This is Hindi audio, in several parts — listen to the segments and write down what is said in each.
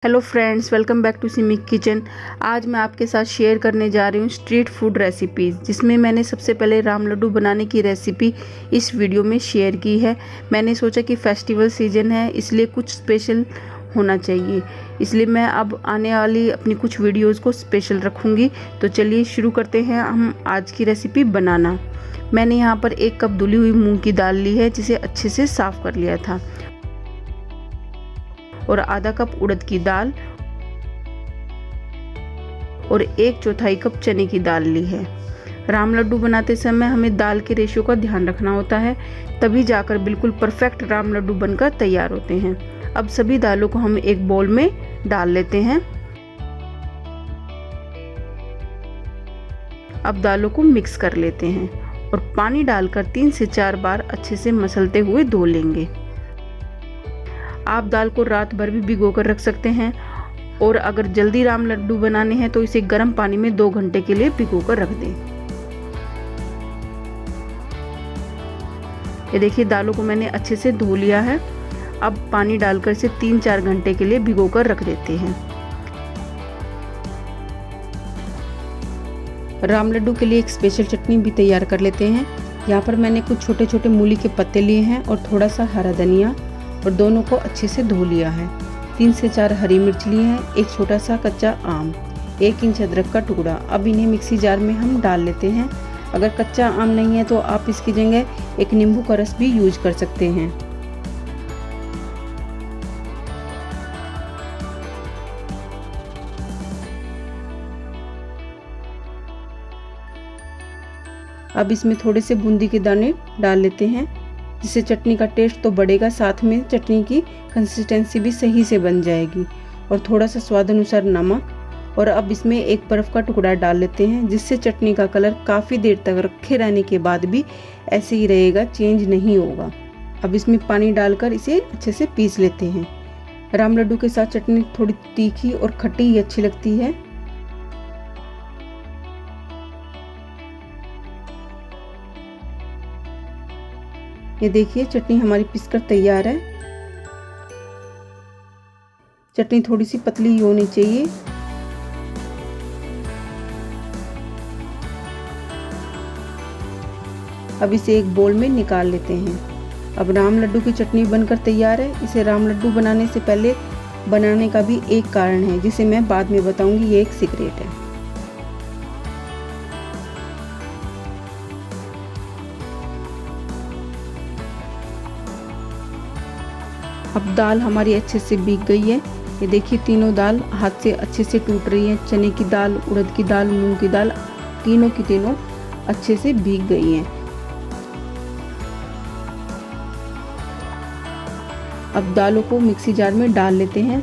Hello friends, welcome back to Simi kitchen. आज मैं आपके साथ शेयर करने जा रही हूँ स्ट्रीट फूड रेसिपीज़, जिसमें मैंने सबसे पहले राम लड्डू बनाने की रेसिपी इस वीडियो में शेयर की है। मैंने सोचा कि फेस्टिवल सीजन है, इसलिए कुछ स्पेशल होना चाहिए, इसलिए मैं अब आने वाली अपनी कुछ वीडियोज़ को स्पेशल रखूँगी। तो चलिए शुरू करते हैं हम आज की रेसिपी बनाना। मैंने यहाँ पर 1 कप धुली हुई मूँग की दाल ली है, जिसे अच्छे से साफ़ कर लिया था, और आधा कप उड़द की दाल और 1/4 कप चने की दाल ली है। राम लड्डू बनाते समय हमें दाल के रेशियो का ध्यान रखना होता है, तभी जाकर बिल्कुल परफेक्ट राम लड्डू बनकर तैयार होते हैं। अब सभी दालों को हम एक बाउल में डाल लेते हैं। अब दालों को मिक्स कर लेते हैं और पानी डालकर 3 से 4 बार अच्छे से मसलते हुए धो लेंगे। आप दाल को रात भर भी भिगो कर रख सकते हैं, और अगर जल्दी राम लड्डू बनाने हैं तो इसे गर्म पानी में 2 घंटे के लिए भिगो कर रख दें। ये देखिए, दालों को मैंने अच्छे से धो लिया है। अब पानी डालकर इसे 3-4 घंटे के लिए भिगो कर रख देते हैं। राम लड्डू के लिए एक स्पेशल चटनी भी तैयार कर लेते हैं। यहाँ पर मैंने कुछ छोटे छोटे मूली के पत्ते लिए हैं और थोड़ा सा हरा धनिया, और दोनों को अच्छे से धो लिया है। 3 से 4 हरी मिर्च लिए हैं, एक छोटा सा कच्चा आम, 1 इंच अदरक का टुकड़ा। अब इन्हें मिक्सी जार में हम डाल लेते हैं। अगर कच्चा आम नहीं है तो आप इसकी जगह एक नींबू का रस भी यूज कर सकते हैं। अब इसमें थोड़े से बूंदी के दाने डाल लेते हैं, जिससे चटनी का टेस्ट तो बढ़ेगा, साथ में चटनी की कंसिस्टेंसी भी सही से बन जाएगी। और थोड़ा सा स्वाद अनुसार नमक, और अब इसमें एक बर्फ़ का टुकड़ा डाल लेते हैं, जिससे चटनी का कलर काफ़ी देर तक रखे रहने के बाद भी ऐसे ही रहेगा, चेंज नहीं होगा। अब इसमें पानी डालकर इसे अच्छे से पीस लेते हैं। राम लड्डू के साथ चटनी थोड़ी तीखी और खट्टी ही अच्छी लगती है। ये देखिए, चटनी हमारी पीसकर तैयार है। चटनी थोड़ी सी पतली होनी चाहिए। अब इसे एक बोल में निकाल लेते हैं। अब राम लड्डू की चटनी बनकर तैयार है। इसे राम लड्डू बनाने से पहले बनाने का भी एक कारण है, जिसे मैं बाद में बताऊंगी। ये एक सीक्रेट है। अब दाल हमारी अच्छे से भीग गई है। ये देखिए, तीनों दाल हाथ से अच्छे से टूट रही है। चने की दाल, उड़द की दाल, मूंग की दाल, तीनों की तीनों अच्छे से भीग गई हैं। अब दालों को मिक्सी जार में डाल लेते हैं।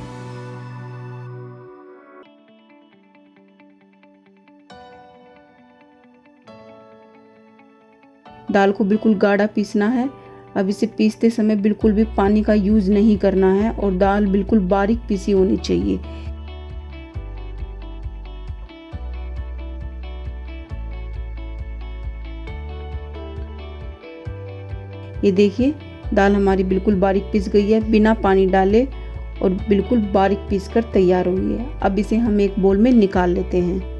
दाल को बिल्कुल गाढ़ा पीसना है। अब इसे पीसते समय बिल्कुल भी पानी का यूज नहीं करना है, और दाल बिल्कुल बारीक पीसी होनी चाहिए। ये देखिए, दाल हमारी बिल्कुल बारीक पीस गई है, बिना पानी डाले, और बिल्कुल बारीक पीसकर तैयार हुई है। अब इसे हम एक बोल में निकाल लेते हैं।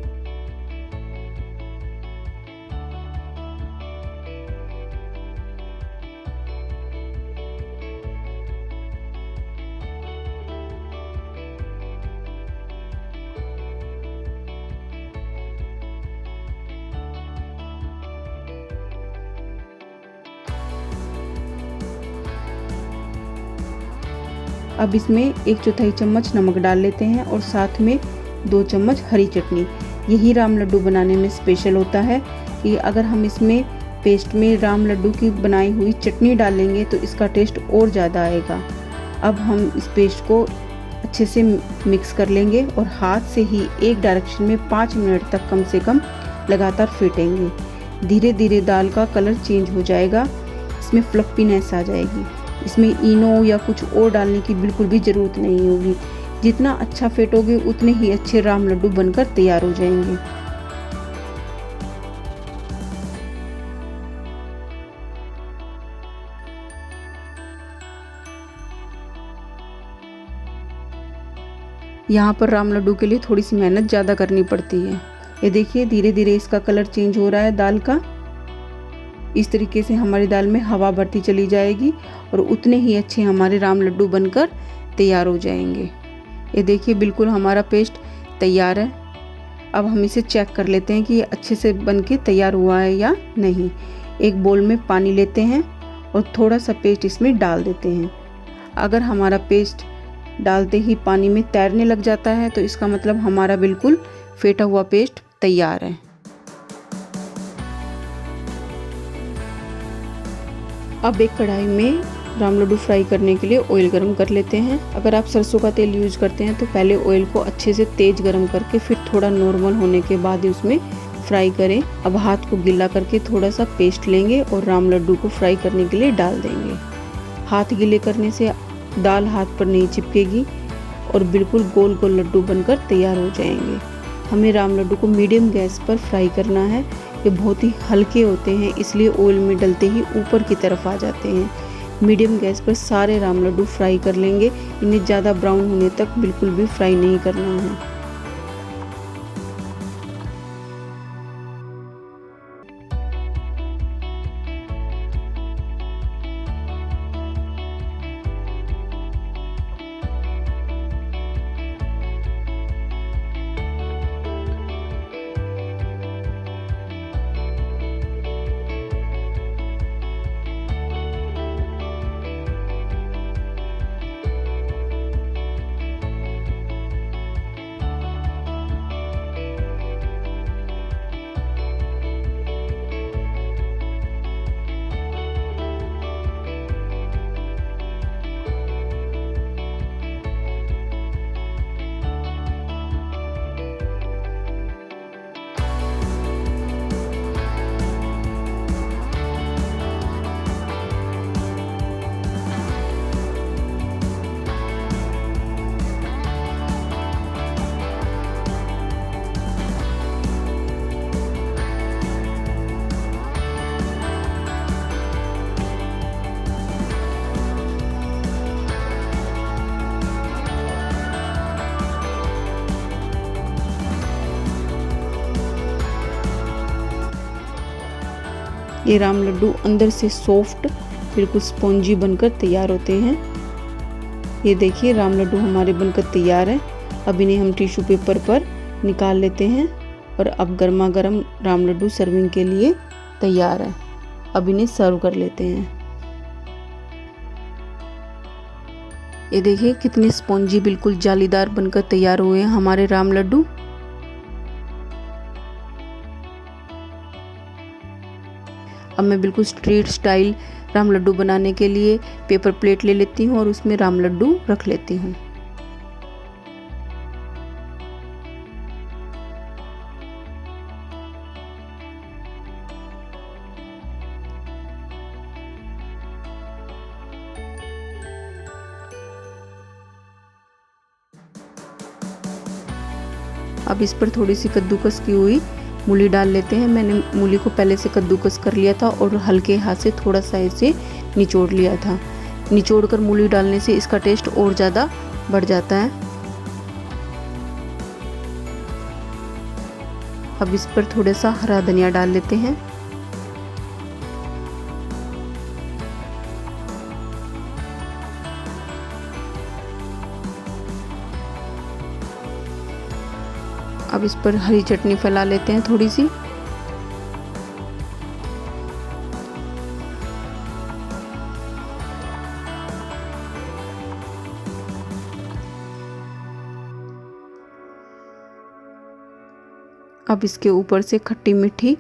अब इसमें 1/4 चम्मच नमक डाल लेते हैं, और साथ में 2 चम्मच हरी चटनी। यही राम लड्डू बनाने में स्पेशल होता है कि अगर हम इसमें पेस्ट में राम लड्डू की बनाई हुई चटनी डालेंगे तो इसका टेस्ट और ज़्यादा आएगा। अब हम इस पेस्ट को अच्छे से मिक्स कर लेंगे, और हाथ से ही एक डायरेक्शन में 5 मिनट तक कम से कम लगातार फेंटेंगे। धीरे धीरे दाल का कलर चेंज हो जाएगा, इसमें फ्लफीनेस आ जाएगी। इसमें इनो या कुछ और डालने की बिल्कुल भी ज़रूरत नहीं होगी। जितना अच्छा फेंटोगे उतने ही अच्छे राम लड्डू बनकर तैयार हो जाएंगे। यहाँ पर राम लड्डू के लिए थोड़ी सी मेहनत ज़्यादा करनी पड़ती है। ये देखिए धीरे धीरे इसका कलर चेंज हो रहा है दाल का। इस तरीके से हमारी दाल में हवा भरती चली जाएगी और उतने ही अच्छे हमारे राम लड्डू बनकर तैयार हो जाएंगे। ये देखिए बिल्कुल हमारा पेस्ट तैयार है। अब हम इसे चेक कर लेते हैं कि ये अच्छे से बनके तैयार हुआ है या नहीं। एक बोल में पानी लेते हैं और थोड़ा सा पेस्ट इसमें डाल देते हैं। अगर हमारा पेस्ट डालते ही पानी में तैरने लग जाता है तो इसका मतलब हमारा बिल्कुल फेंटा हुआ पेस्ट तैयार है। अब एक कढ़ाई में राम लड्डू फ्राई करने के लिए ऑयल गरम कर लेते हैं। अगर आप सरसों का तेल यूज़ करते हैं तो पहले ऑयल को अच्छे से तेज़ गरम करके फिर थोड़ा नॉर्मल होने के बाद ही उसमें फ्राई करें। अब हाथ को गीला करके थोड़ा सा पेस्ट लेंगे और राम लड्डू को फ्राई करने के लिए डाल देंगे। हाथ गीले करने से दाल हाथ पर नहीं चिपकेगी और बिल्कुल गोल गोल लड्डू बनकर तैयार हो जाएंगे। हमें राम लड्डू को मीडियम गैस पर फ्राई करना है। ये बहुत ही हल्के होते हैं इसलिए ऑयल में डलते ही ऊपर की तरफ आ जाते हैं। मीडियम गैस पर सारे राम लड्डू फ्राई कर लेंगे। इन्हें ज़्यादा ब्राउन होने तक बिल्कुल भी फ्राई नहीं करना है। ये राम लड्डू अंदर से सॉफ्ट बिल्कुल स्पॉन्जी बनकर तैयार होते हैं। ये देखिए राम लड्डू हमारे बनकर तैयार है। अब इन्हें हम टिश्यू पेपर पर निकाल लेते हैं और अब गर्मा गर्म राम लड्डू सर्विंग के लिए तैयार है। अब इन्हें सर्व कर लेते हैं। ये देखिए कितने स्पॉन्जी बिल्कुल जालीदार बनकर तैयार हुए हैं हमारे राम लड्डू। अब मैं बिल्कुल स्ट्रीट स्टाइल राम लड्डू बनाने के लिए पेपर प्लेट ले लेती हूँ और उसमें राम लड्डू रख लेती हूँ। अब इस पर थोड़ी सी कद्दूकस की हुई मूली डाल लेते हैं। मैंने मूली को पहले से कद्दूकस कर लिया था और हल्के हाथ से थोड़ा सा इसे निचोड़ लिया था। निचोड़ कर मूली डालने से इसका टेस्ट और ज़्यादा बढ़ जाता है। अब इस पर थोड़ा सा हरा धनिया डाल लेते हैं। अब इस पर हरी चटनी फैला लेते हैं थोड़ी सी। अब इसके ऊपर से खट्टी मीठी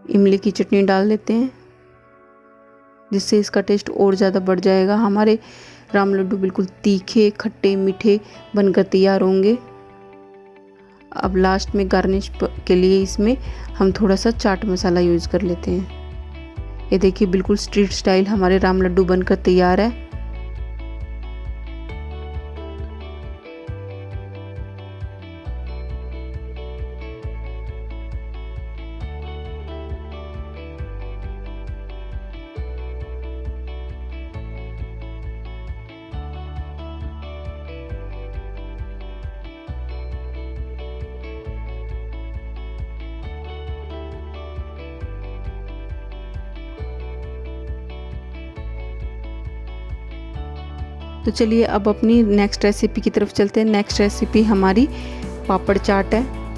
इमली की चटनी डाल देते हैं जिससे इसका टेस्ट और ज़्यादा बढ़ जाएगा। हमारे राम लड्डू बिल्कुल तीखे खट्टे मीठे बनकर तैयार होंगे। अब लास्ट में गार्निश के लिए इसमें हम थोड़ा सा चाट मसाला यूज़ कर लेते हैं। ये देखिए बिल्कुल स्ट्रीट स्टाइल हमारे राम लड्डू बनकर तैयार है। तो चलिए अब अपनी नेक्स्ट रेसिपी की तरफ चलते हैं। नेक्स्ट रेसिपी हमारी पापड़ चाट है।